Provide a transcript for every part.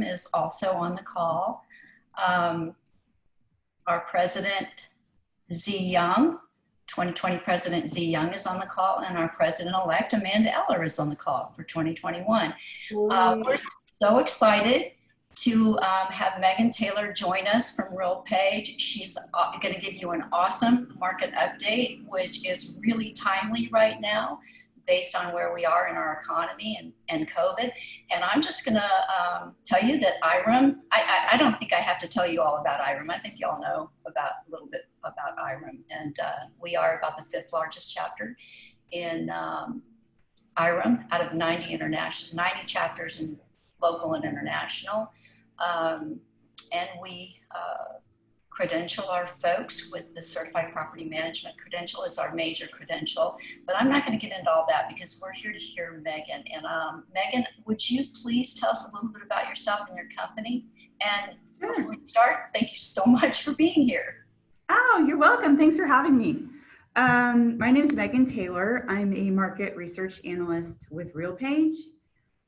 is also on the call. Our president, Z Young, 2020 President Z Young is on the call, and our president-elect Amanda Eller is on the call for 2021. We're so excited to have Megan Taylor join us from RealPage. She's going to give you an awesome market update, which is really timely right now based on where we are in our economy and COVID. And I'm just going to tell you that IREM, I don't think I have to tell you all about IREM. I think you all know a little bit about IREM. And we are about the 5th largest chapter in IREM out of 90 chapters in local and international. And we credential our folks with the Certified Property Management credential is our major credential, but I'm not going to get into all that because we're here to hear Megan. And Megan, would you please tell us a little bit about yourself and your company? And before we start, thank you so much for being here. Oh, you're welcome. Thanks for having me. My name is Megan Taylor. I'm a market research analyst with RealPage.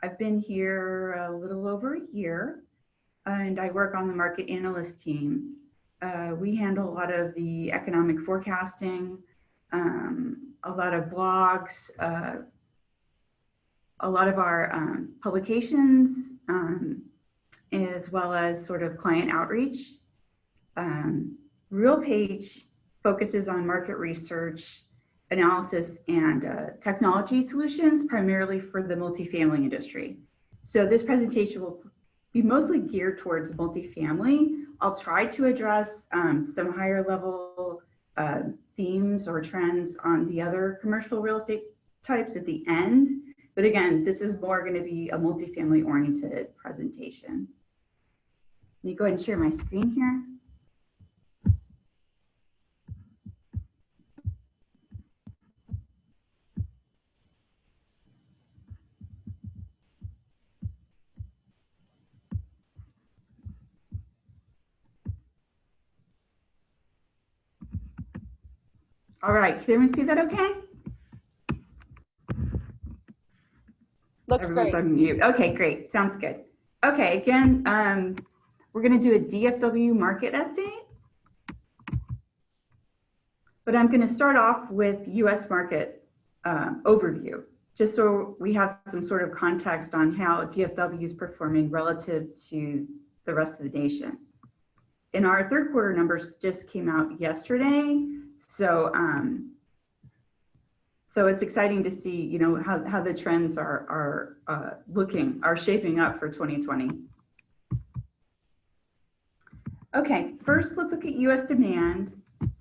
I've been here a little over a year, and I work on the market analyst team. We handle a lot of the economic forecasting, a lot of blogs, a lot of our publications, as well as sort of client outreach. RealPage focuses on market research, analysis, and technology solutions, primarily for the multifamily industry. So this presentation will be mostly geared towards multifamily. I'll try to address some higher level themes or trends on the other commercial real estate types at the end. But again, this is more going to be a multifamily oriented presentation. Let me go ahead and share my screen here. All right, can everyone see that okay? Looks Everyone's great. on mute. Okay, great, sounds good. Okay, again, we're gonna do a DFW market update. But I'm gonna start off with US market overview, just so we have some sort of context on how DFW is performing relative to the rest of the nation. And our third quarter numbers just came out yesterday. So, so it's exciting to see, you know, how the trends are shaping up for 2020. Okay, first let's look at U.S. demand,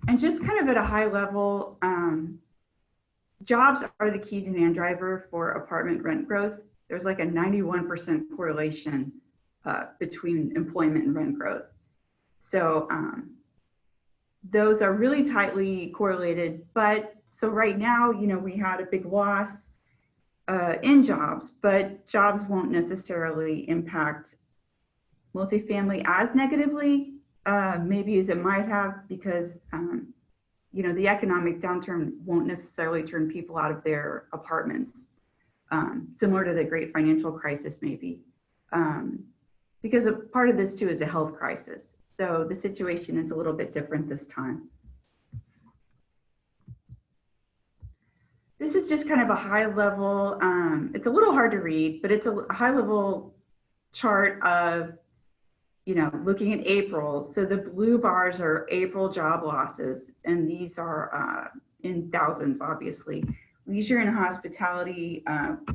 and just kind of at a high level, jobs are the key demand driver for apartment rent growth. There's like a 91% correlation between employment and rent growth. So, those are really tightly correlated, but so right now, you know, we had a big loss in jobs, but jobs won't necessarily impact multifamily as negatively, maybe as it might have, because, you know, the economic downturn won't necessarily turn people out of their apartments, similar to the great financial crisis maybe, because a part of this too is a health crisis. So the situation is a little bit different this time. This is just kind of a high level, it's a little hard to read, but it's a high level chart of, you know, looking at April. So the blue bars are April job losses, and these are in thousands, obviously. Leisure and hospitality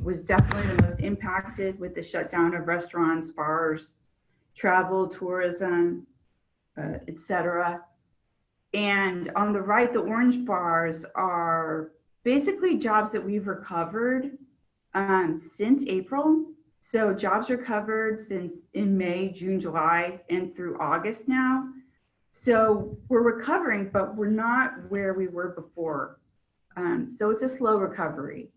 was definitely the most impacted with the shutdown of restaurants, bars, travel, tourism, etc. And on the right, the orange bars are basically jobs that we've recovered since April. So jobs recovered since in May, June, July, and through August now. So we're recovering, but we're not where we were before. So it's a slow recovery.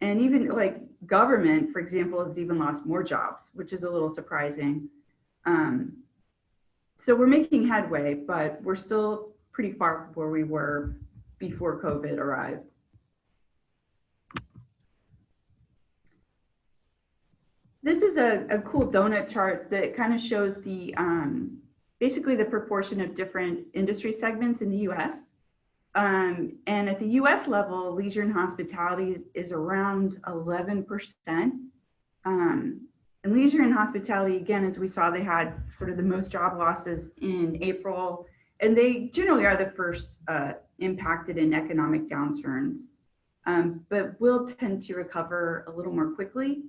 And even like government, for example, has even lost more jobs, which is a little surprising. So we're making headway, but we're still pretty far from where we were before COVID arrived. This is a cool donut chart that kind of shows the basically the proportion of different industry segments in the U.S. And at the U.S. level, leisure and hospitality is around 11%. And leisure and hospitality, again, as we saw, they had sort of the most job losses in April, and they generally are the first impacted in economic downturns, but will tend to recover a little more quickly.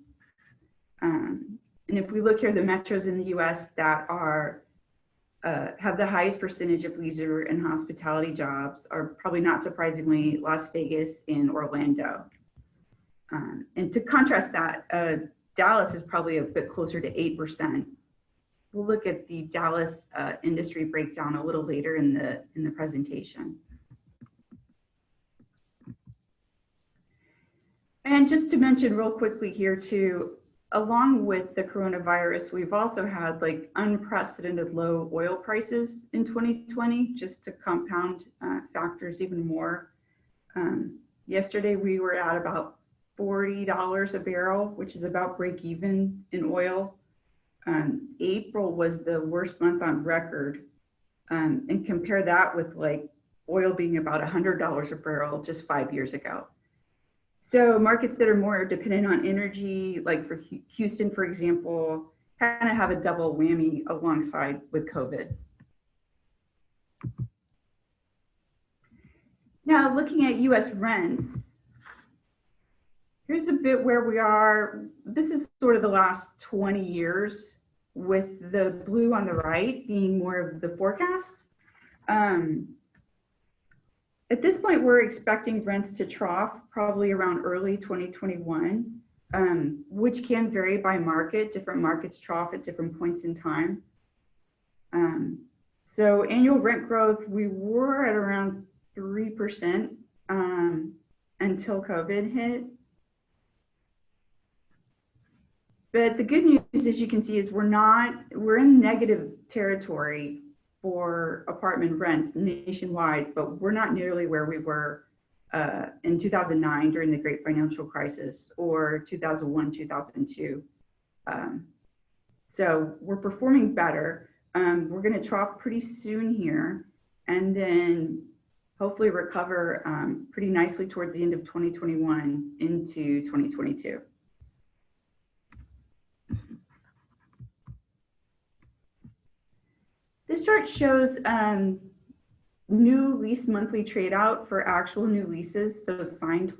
And if we look here, the metros in the U.S. that are have the highest percentage of leisure and hospitality jobs are probably not surprisingly Las Vegas and Orlando. And to contrast that, Dallas is probably a bit closer to 8%. We'll look at the Dallas industry breakdown a little later in the presentation. And just to mention real quickly here too, along with the coronavirus, we've also had like unprecedented low oil prices in 2020, just to compound factors even more. Yesterday, we were at about $40 a barrel, which is about break even in oil. April was the worst month on record. And compare that with like oil being about $100 a barrel just 5 years ago. So markets that are more dependent on energy, like for Houston, for example, kind of have a double whammy alongside with COVID. Now, looking at US rents, here's a bit where we are. This is sort of the last 20 years, with the blue on the right being more of the forecast. At this point, we're expecting rents to trough probably around early 2021, which can vary by market. Different markets trough at different points in time. So annual rent growth, we were at around 3% until COVID hit. But the good news, as you can see, is we're in negative territory for apartment rents nationwide, but we're not nearly where we were in 2009 during the Great Financial Crisis, or 2001, 2002. So we're performing better. We're going to trough pretty soon here, and then hopefully recover pretty nicely towards the end of 2021 into 2022. This chart shows new lease monthly trade out for actual new leases. So signed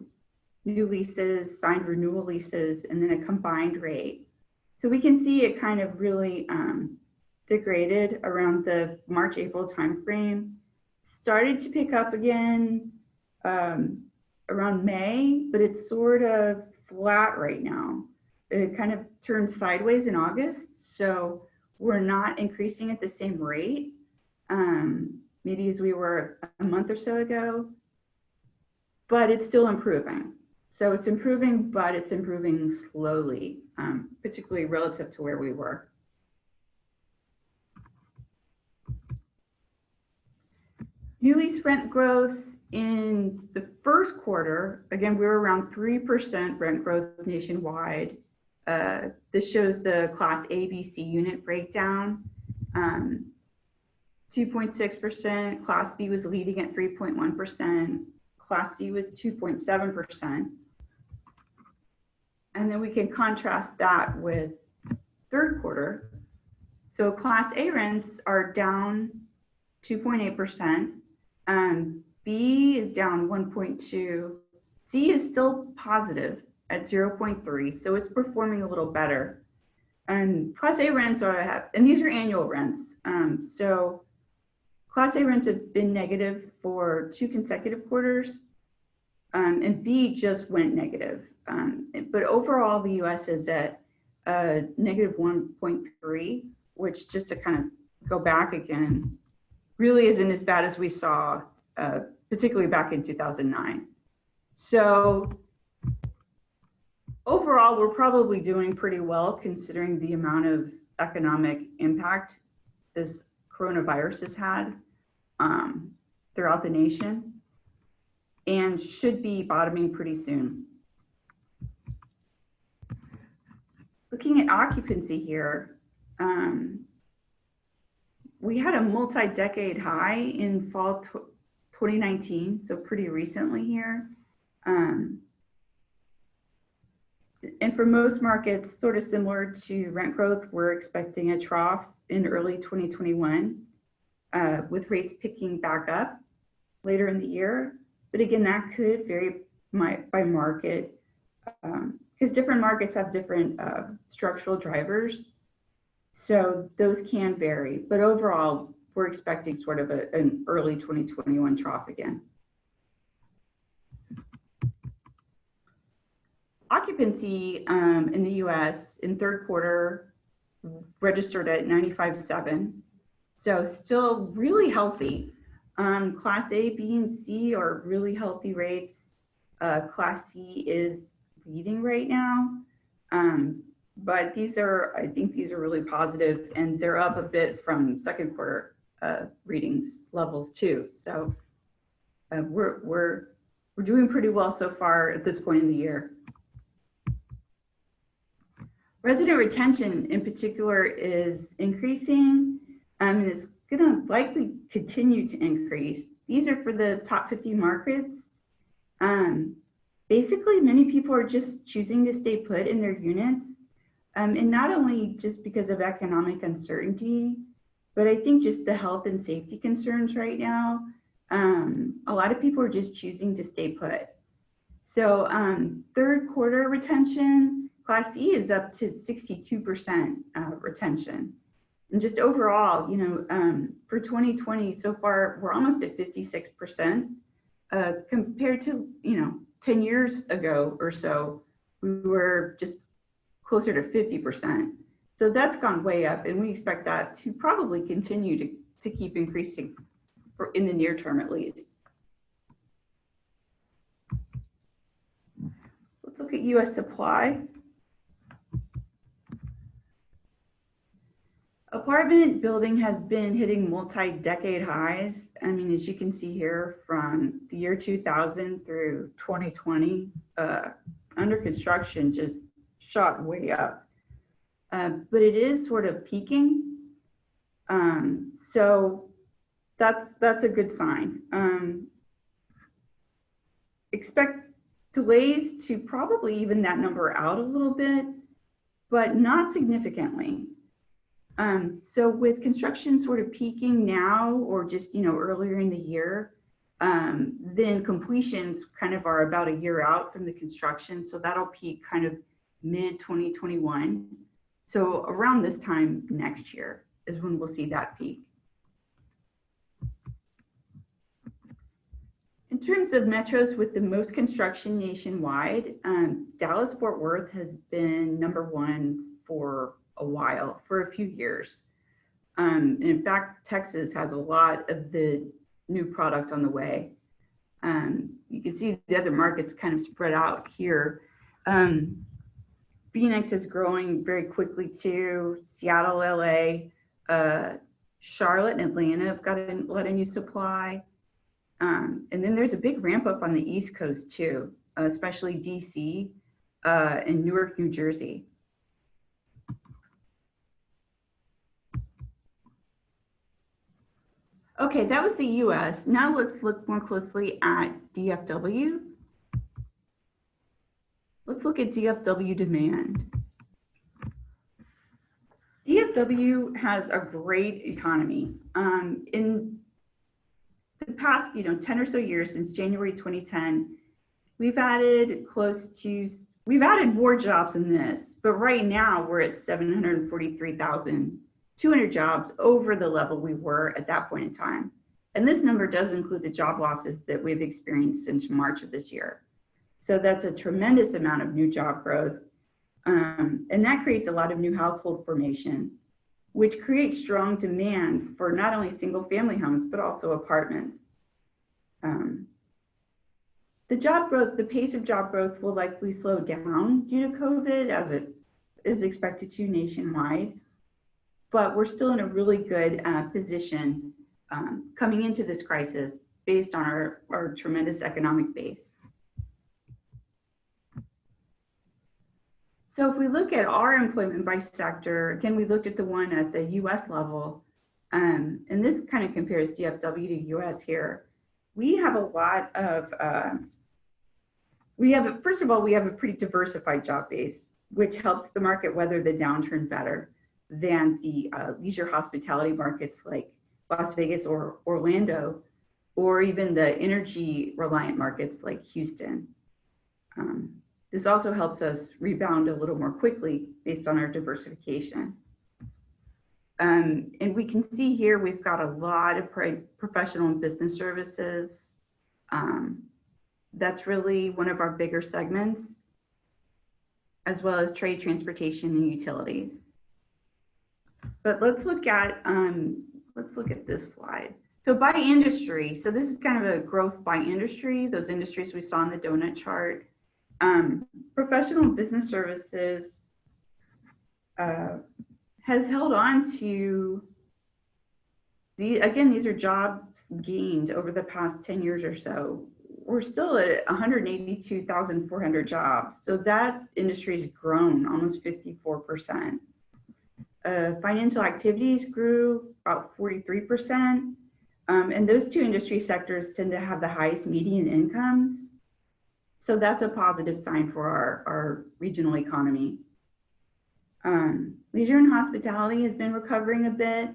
new leases, signed renewal leases, and then a combined rate. So we can see it kind of really degraded around the March, April timeframe. Started to pick up again around May, but it's sort of flat right now. It kind of turned sideways in August. So we're not increasing at the same rate, maybe as we were a month or so ago, but it's still improving. So it's improving, but it's improving slowly, particularly relative to where we were. New lease rent growth in the first quarter, again, we were around 3% rent growth nationwide. This shows the Class A, B, C unit breakdown. 2.6%, Class B was leading at 3.1%, Class C was 2.7%. And then we can contrast that with third quarter. So Class A rents are down 2.8%, B is down 1.2%, C is still positive at 0.3%, so it's performing a little better. And Class A rents and these are annual rents. So Class A rents have been negative for 2 consecutive quarters, and B just went negative. But overall, the US is at negative 1.3%, which, just to kind of go back again, really isn't as bad as we saw, particularly back in 2009. So overall, we're probably doing pretty well considering the amount of economic impact this coronavirus has had throughout the nation, and should be bottoming pretty soon. looking at occupancy here, we had a multi-decade high in fall 2019, so pretty recently here. And for most markets, sort of similar to rent growth, we're expecting a trough in early 2021 with rates picking back up later in the year. But again, that could vary by market because different markets have different structural drivers. So those can vary, but overall, we're expecting sort of an early 2021 trough again. Occupancy in the US in third quarter registered at 95.7. So still really healthy. Class A, B, and C are really healthy rates. Class C is leading right now. But these are, I think these are really positive, and they're up a bit from second quarter readings levels too. So we're doing pretty well so far at this point in the year. Resident retention in particular is increasing, and it's going to likely continue to increase. These are for the top 50 markets. Basically, many people are just choosing to stay put in their units. And not only just because of economic uncertainty, but I think just the health and safety concerns right now. A lot of people are just choosing to stay put. So third quarter retention, Class C is up to 62% retention. And just overall, you know, for 2020 so far, we're almost at 56% compared to, you know, 10 years ago or so, we were just closer to 50%. So that's gone way up, and we expect that to probably continue to keep increasing in the near term at least. Let's look at US supply. Apartment building has been hitting multi-decade highs. I mean, as you can see here from the year 2000 through 2020, under construction just shot way up. But it is sort of peaking. So that's a good sign. Expect delays to probably even that number out a little bit, but not significantly. So with construction sort of peaking now or just, you know, earlier in the year, then completions kind of are about a year out from the construction. So that'll peak kind of mid 2021. So around this time next year is when we'll see that peak. In terms of metros with the most construction nationwide, Dallas-Fort Worth has been #1 for a while, for a few years. And in fact, Texas has a lot of the new product on the way. You can see the other markets kind of spread out here. Phoenix is growing very quickly too. Seattle, LA, Charlotte and Atlanta have got a lot of new supply. And then there's a big ramp up on the East Coast too, especially DC and Newark, New Jersey. Okay, that was the US. Now let's look more closely at DFW. Let's look at DFW demand. DFW has a great economy. In the past, 10 or so years, since January 2010, we've added more jobs than this, but right now we're at 743,200 jobs over the level we were at that point in time. And this number does include the job losses that we've experienced since March of this year. So that's a tremendous amount of new job growth. And that creates a lot of new household formation, which creates strong demand for not only single family homes, but also apartments. The job growth, the pace of job growth will likely slow down due to COVID, as it is expected to nationwide. But we're still in a really good position coming into this crisis based on our tremendous economic base. So if we look at our employment by sector, again, we looked at the one at the US level, and this kind of compares DFW to US here. We have a lot of, first of all, we have a pretty diversified job base, which helps the market weather the downturn better than the leisure hospitality markets like Las Vegas or Orlando, or even the energy reliant markets like Houston. This also helps us rebound a little more quickly based on our diversification. And we can see here, we've got a lot of professional and business services. That's really one of our bigger segments, as well as trade, transportation, and utilities. But let's look at this slide. So by industry, so this is kind of a growth by industry, those industries we saw in the donut chart. Professional and business services has held on to these are jobs gained over the past 10 years or so. We're still at 182,400 jobs. So that industry has grown almost 54%. Financial activities grew about 43%. And those two industry sectors tend to have the highest median incomes. So that's a positive sign for our regional economy. Leisure and hospitality has been recovering a bit.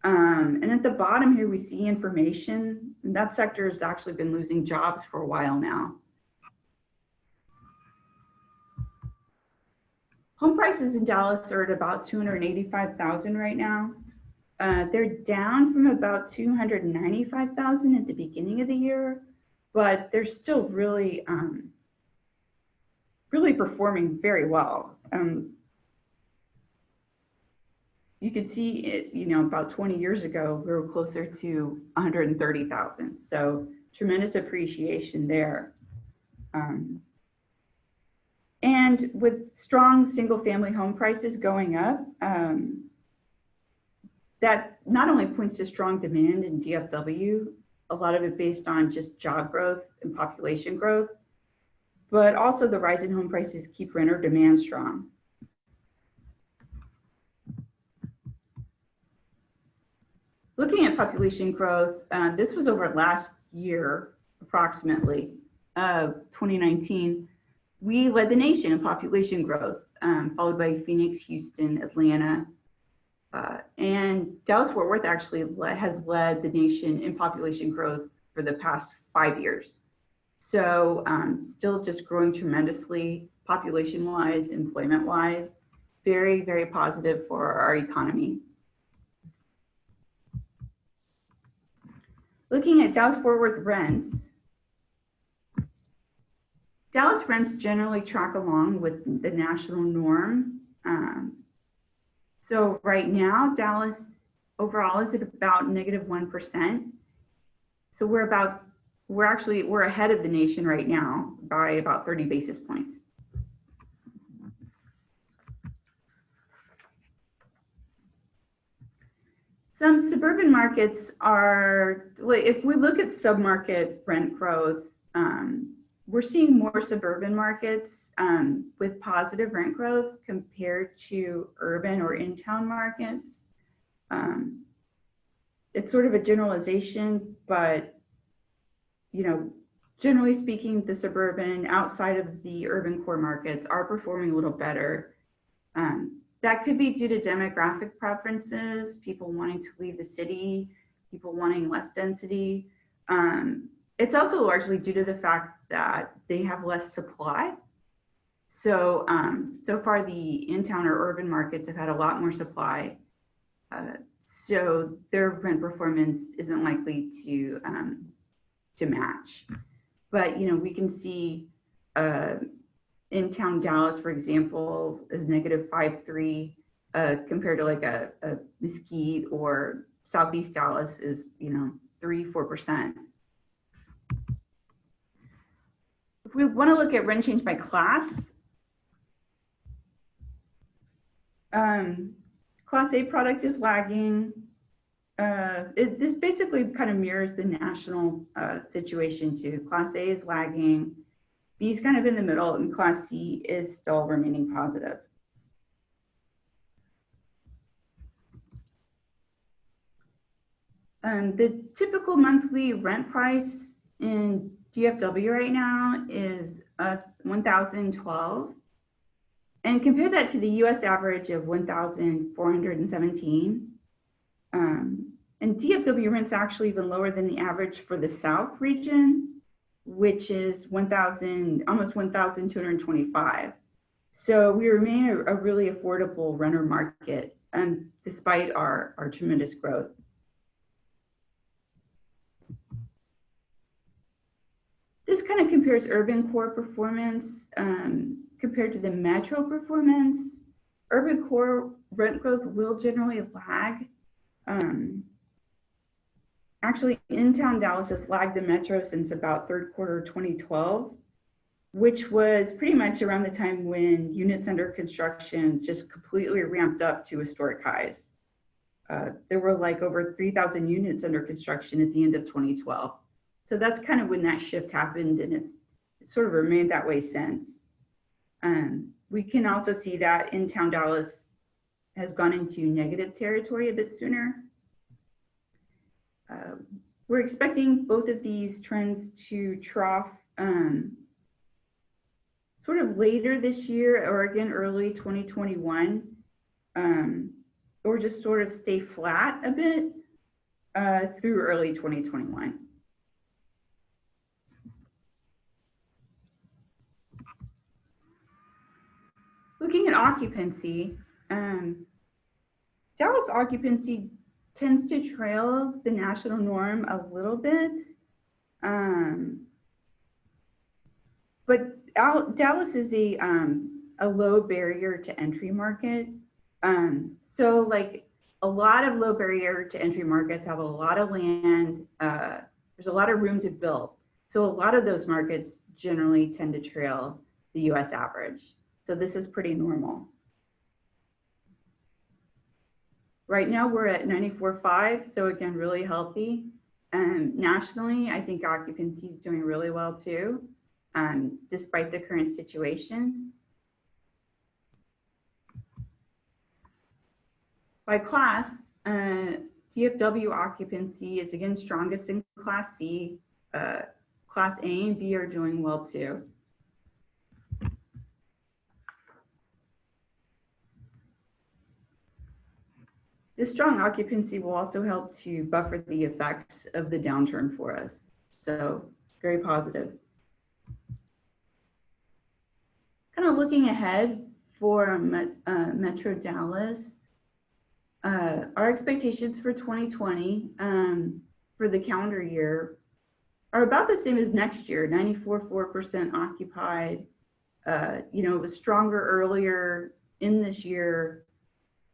And at the bottom here, we see information. And that sector has actually been losing jobs for a while now. Home prices in Dallas are at about $285,000 right now. They're down from about $295,000 at the beginning of the year, but they're still really, really performing very well. You could see it, about 20 years ago, we were closer to 130,000. So tremendous appreciation there. And with strong single family home prices going up, that not only points to strong demand in DFW, a lot of it based on just job growth and population growth, but also the rise in home prices keep renter demand strong. Looking at population growth, this was over last year, approximately, 2019. We led the nation in population growth, followed by Phoenix, Houston, Atlanta, and Dallas-Fort Worth actually has led the nation in population growth for the past 5 years. So still just growing tremendously, population-wise, employment-wise, very, very positive for our economy. Looking at Dallas-Fort Worth rents, Dallas rents generally track along with the national norm. So right now, Dallas overall is at about -1%. So we're ahead of the nation right now by about 30 basis points. Some suburban markets are, if we look at submarket rent growth, we're seeing more suburban markets with positive rent growth compared to urban or in-town markets. It's sort of a generalization, but generally speaking, the suburban outside of the urban core markets are performing a little better. That could be due to demographic preferences, people wanting to leave the city, people wanting less density. It's also largely due to the fact that they have less supply. So, so far the in-town or urban markets have had a lot more supply. So their rent performance isn't likely to match. But, we can see in-town Dallas, for example, is -5.3 compared to like a Mesquite, or Southeast Dallas is, 3-4%. If we want to look at rent change by class, Class A product is lagging. This basically kind of mirrors the national situation too. Class A is lagging. B is kind of in the middle, and Class C is still remaining positive. The typical monthly rent price in DFW right now is $1,012, and compare that to the U.S. average of $1,417. And DFW rent's actually even lower than the average for the South region, which is almost 1,225. So we remain a really affordable renter market, despite our tremendous growth. This kind of compares urban core performance compared to the metro performance. Urban core rent growth will generally lag. Actually, in-town Dallas has lagged the metro since about third quarter 2012, which was pretty much around the time when units under construction just completely ramped up to historic highs. There were like over 3,000 units under construction at the end of 2012. So that's kind of when that shift happened, and it's sort of remained that way since. We can also see that in-town Dallas has gone into negative territory a bit sooner. We're expecting both of these trends to trough sort of later this year, or again early 2021, or just sort of stay flat a bit through early 2021. Looking at occupancy, Dallas occupancy tends to trail the national norm a little bit. But Dallas is a low barrier to entry market. So like a lot of low barrier to entry markets have a lot of land. There's a lot of room to build. So a lot of those markets generally tend to trail the US average. So this is pretty normal. Right now we're at 94.5, so again, really healthy. Nationally, I think occupancy is doing really well too, despite the current situation. By class, DFW occupancy is again strongest in Class C. Class A and B are doing well too. This strong occupancy will also help to buffer the effects of the downturn for us. So very positive. Kind of looking ahead for Metro Dallas, our expectations for 2020 for the calendar year are about the same as next year, 94.4% occupied. You know, it was stronger earlier in this year.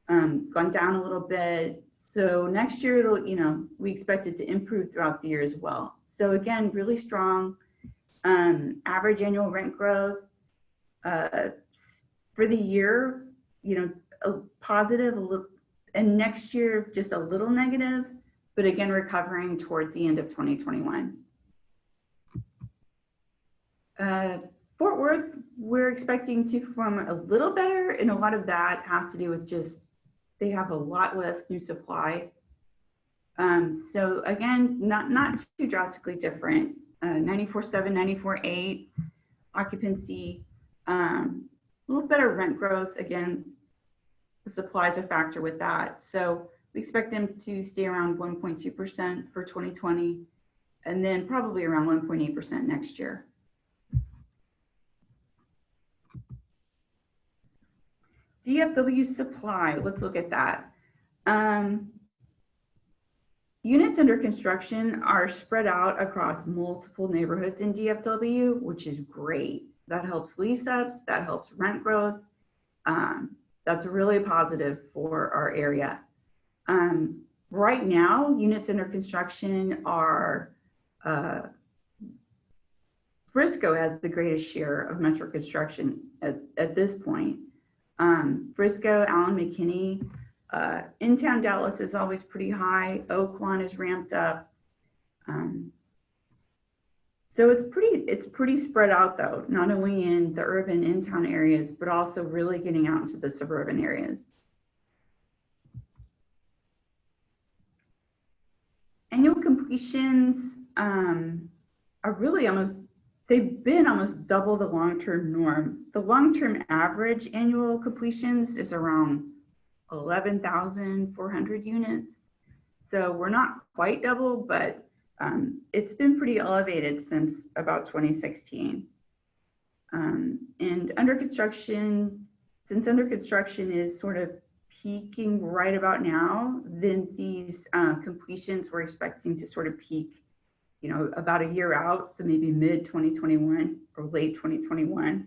Gone down a little bit. So next year, it'll, you know, we expect it to improve throughout the year as well. So again, really strong average annual rent growth for the year, you know, a positive, and next year, just a little negative, but again, recovering towards the end of 2021. Fort Worth, we're expecting to perform a little better, and a lot of that has to do with just they have a lot less new supply. So again, not too drastically different. 94.7, 94.8 occupancy, a little better rent growth. Again, the supply is a factor with that. So we expect them to stay around 1.2% for 2020, and then probably around 1.8% next year. DFW supply, let's look at that. Units under construction are spread out across multiple neighborhoods in DFW, which is great. That helps lease ups, that helps rent growth. That's really positive for our area. Right now, units under construction are, Frisco has the greatest share of metro construction at this point. Frisco, Allen, McKinney, in-town Dallas is always pretty high. Oak Lawn is ramped up. So it's pretty spread out though, not only in the urban in-town areas, but also really getting out into the suburban areas. Annual completions are really they've been almost double the long-term norm. The long-term average annual completions is around 11,400 units. So we're not quite double, but it's been pretty elevated since about 2016. And under construction, since under construction is sort of peaking right about now, then these completions we're expecting to sort of peak, you know, about a year out, so maybe mid 2021 or late 2021.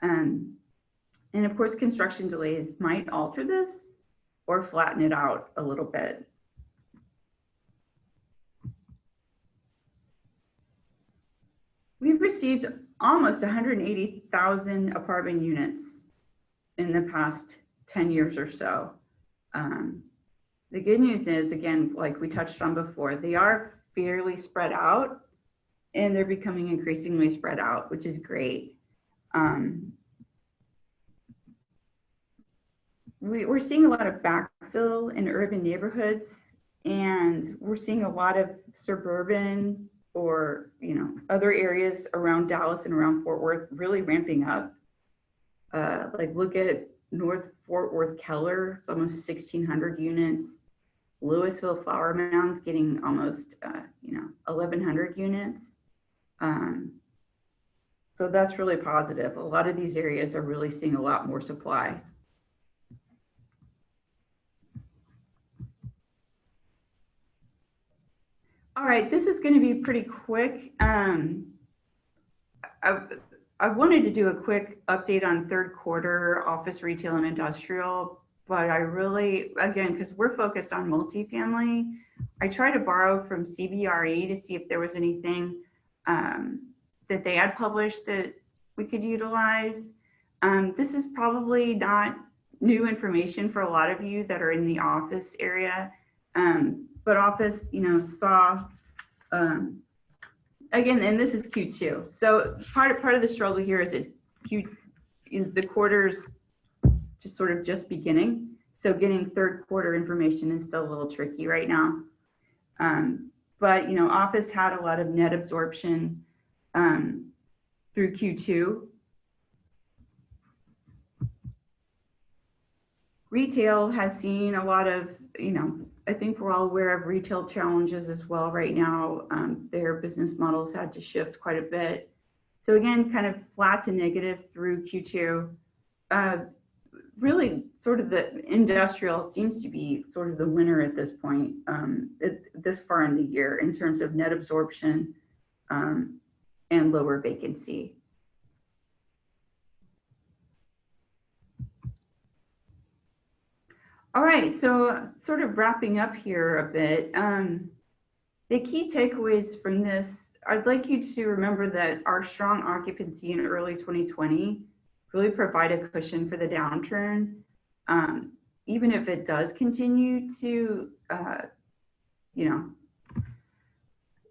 And of course, construction delays might alter this or flatten it out a little bit. We've received almost 180,000 apartment units in the past 10 years or so. The good news is, again, like we touched on before, they are fairly spread out and they're becoming increasingly spread out, which is great. We're seeing a lot of backfill in urban neighborhoods, and we're seeing a lot of suburban or, you know, other areas around Dallas and around Fort Worth really ramping up. Like look at North Fort Worth Keller, it's almost 1,600 units. Louisville Flower Mound's getting almost, 1,100 units. So that's really positive. A lot of these areas are really seeing a lot more supply. All right, this is going to be pretty quick. I wanted to do a quick update on third quarter office, retail, and industrial, but I really, again, because we're focused on multifamily, I try to borrow from CBRE to see if there was anything that they had published that we could utilize. This is probably not new information for a lot of you that are in the office area, but office, saw, again, and this is Q2. So part of the struggle here is the quarter's just sort of just beginning. So getting third quarter information is still a little tricky right now. But office had a lot of net absorption through Q2. Retail has seen a lot of, I think we're all aware of retail challenges as well right now. Their business models had to shift quite a bit. So again, kind of flat to negative through Q2. Really sort of the industrial seems to be sort of the winner at this point, this far in the year in terms of net absorption and lower vacancy. All right, so sort of wrapping up here a bit, the key takeaways from this, I'd like you to remember that our strong occupancy in early 2020 really provide a cushion for the downturn, even if it does continue to,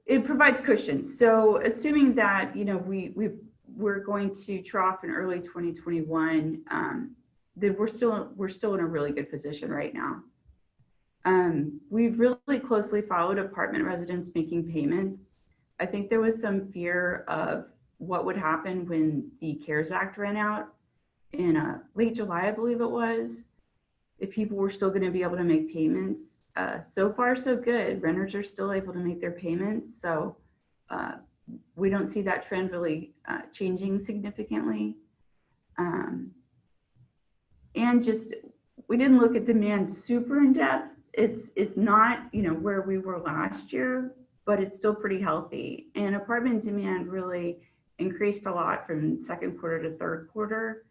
it provides cushion. So assuming that, we're going to trough in early 2021, then we're still in a really good position right now. We've really closely followed apartment residents making payments. I think there was some fear of what would happen when the CARES Act ran out in late July, I believe it was, if people were still going to be able to make payments. So far, so good. Renters are still able to make their payments. So we don't see that trend really changing significantly. And just, we didn't look at demand super in depth. It's not, where we were last year, but it's still pretty healthy. And apartment demand really increased a lot from second quarter to third quarter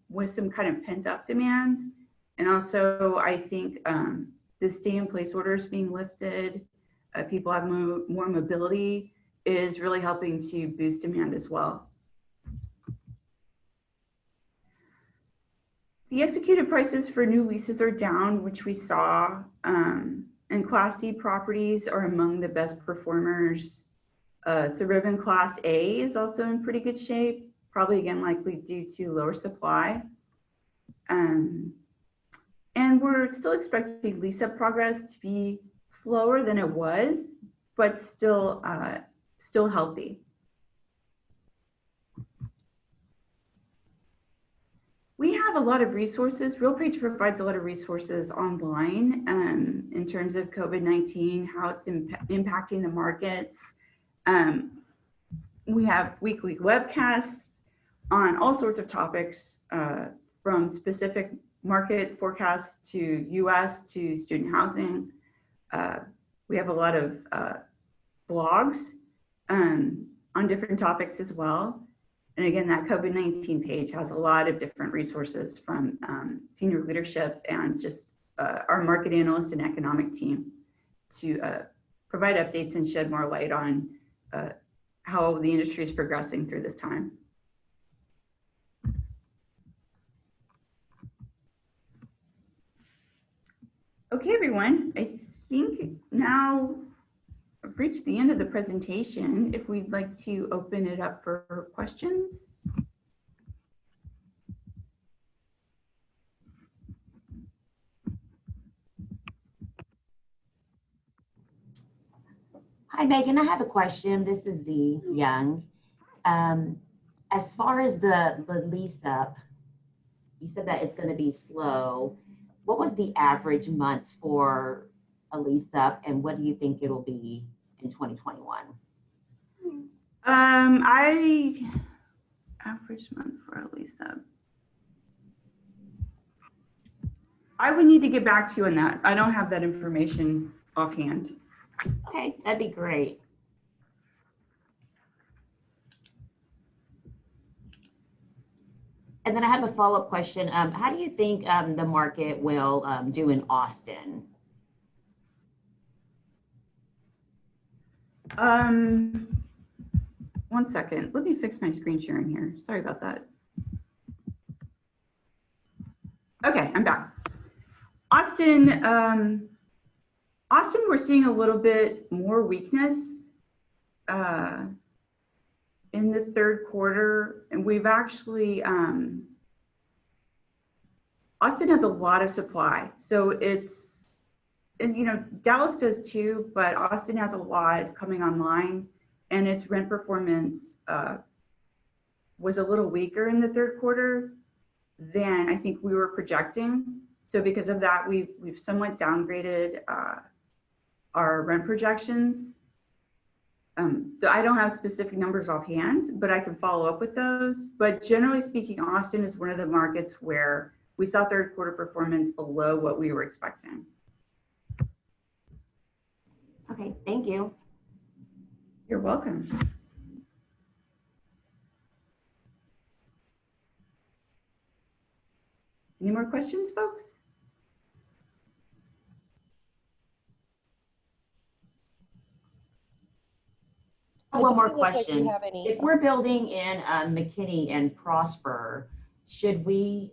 with some kind of pent up demand. And also, I think the stay in place orders being lifted, people have more mobility is really helping to boost demand as well. The executed prices for new leases are down, which we saw, and Class C properties are among the best performers. Suburban Class A is also in pretty good shape, probably again likely due to lower supply. And we're still expecting lease-up progress to be slower than it was, but still healthy. We have a lot of resources. RealPage provides a lot of resources online in terms of COVID-19, how it's impacting the markets. We have weekly webcasts on all sorts of topics, from specific market forecasts to US to student housing. We have a lot of blogs on different topics as well. And again, that COVID-19 page has a lot of different resources from senior leadership and just our market analyst and economic team to provide updates and shed more light on how the industry is progressing through this time. Okay, everyone, I think now I've reached the end of the presentation. If we'd like to open it up for questions. Hi, Megan. I have a question. This is Z Young. As far as the lease up, you said that it's going to be slow. What was the average months for a lease up, and what do you think it'll be in 2021? Average month for a lease up. I would need to get back to you on that. I don't have that information offhand. Okay, that'd be great. And then I have a follow-up question. How do you think the market will do in Austin? One second. Let me fix my screen sharing here. Sorry about that. Okay, I'm back. Austin, we're seeing a little bit more weakness in the third quarter, and we've actually, Austin has a lot of supply. So it's, and you know, Dallas does too, but Austin has a lot coming online, and its rent performance was a little weaker in the third quarter than I think we were projecting. So because of that, we've somewhat downgraded our rent projections. I don't have specific numbers offhand, but I can follow up with those. But generally speaking, Austin is one of the markets where we saw third quarter performance below what we were expecting. Okay, thank you. You're welcome. Any more questions, folks? One more question. If we're building in McKinney and Prosper, should we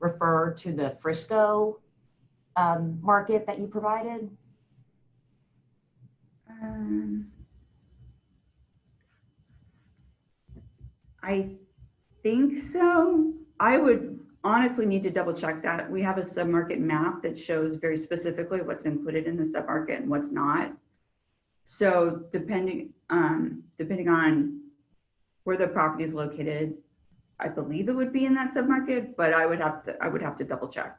refer to the Frisco market that you provided? I think so. I would honestly need to double check that. We have a submarket map that shows very specifically what's included in the submarket and what's not. So depending on where the property is located, I believe it would be in that submarket, but I would have to double check.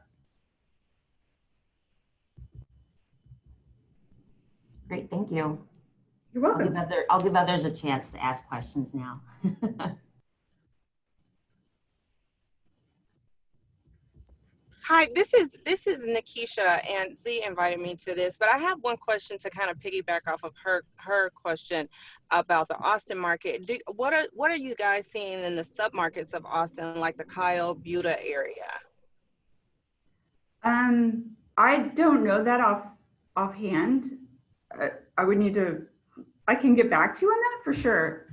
Great, thank you. You're welcome. I'll give others a chance to ask questions now. Hi, this is Nikisha, and Z invited me to this, but I have one question to kind of piggyback off of her question about the Austin market. What are you guys seeing in the submarkets of Austin, like the Kyle Buda area? I don't know that offhand. I would need to. I can get back to you on that for sure.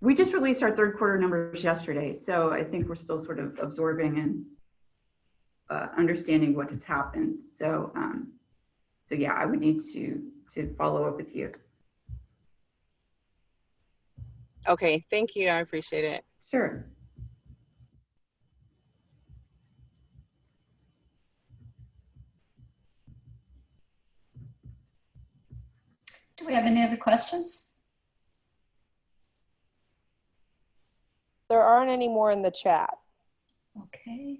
We just released our third quarter numbers yesterday, so I think we're still sort of absorbing and understanding what has happened. So, so yeah, I would need to follow up with you. Okay, thank you. I appreciate it. Sure. Do we have any other questions? There aren't any more in the chat. Okay.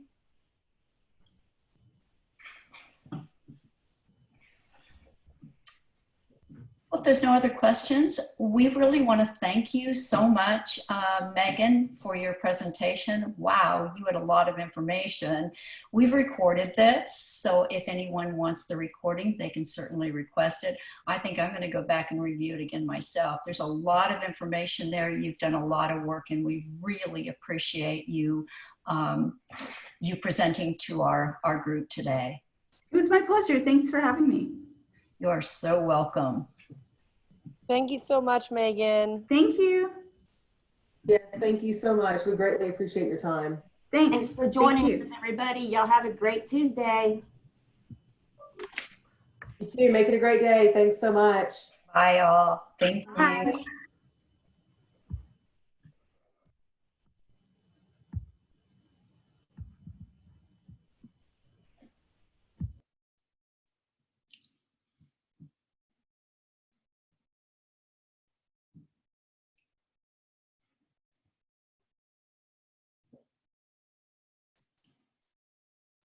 Well, if there's no other questions, we really want to thank you so much, Megan, for your presentation. Wow, you had a lot of information. We've recorded this, so if anyone wants the recording, they can certainly request it. I think I'm going to go back and review it again myself. There's a lot of information there. You've done a lot of work, and we really appreciate you, you presenting to our group today. It was my pleasure. Thanks for having me. You're so welcome. Thank you so much, Megan. Thank you. Yes, thank you so much. We greatly appreciate your time. Thanks. Thanks for joining Thank us, everybody. Y'all have a great Tuesday. You too. Make it a great day. Thanks so much. Bye all. Thank you. Bye.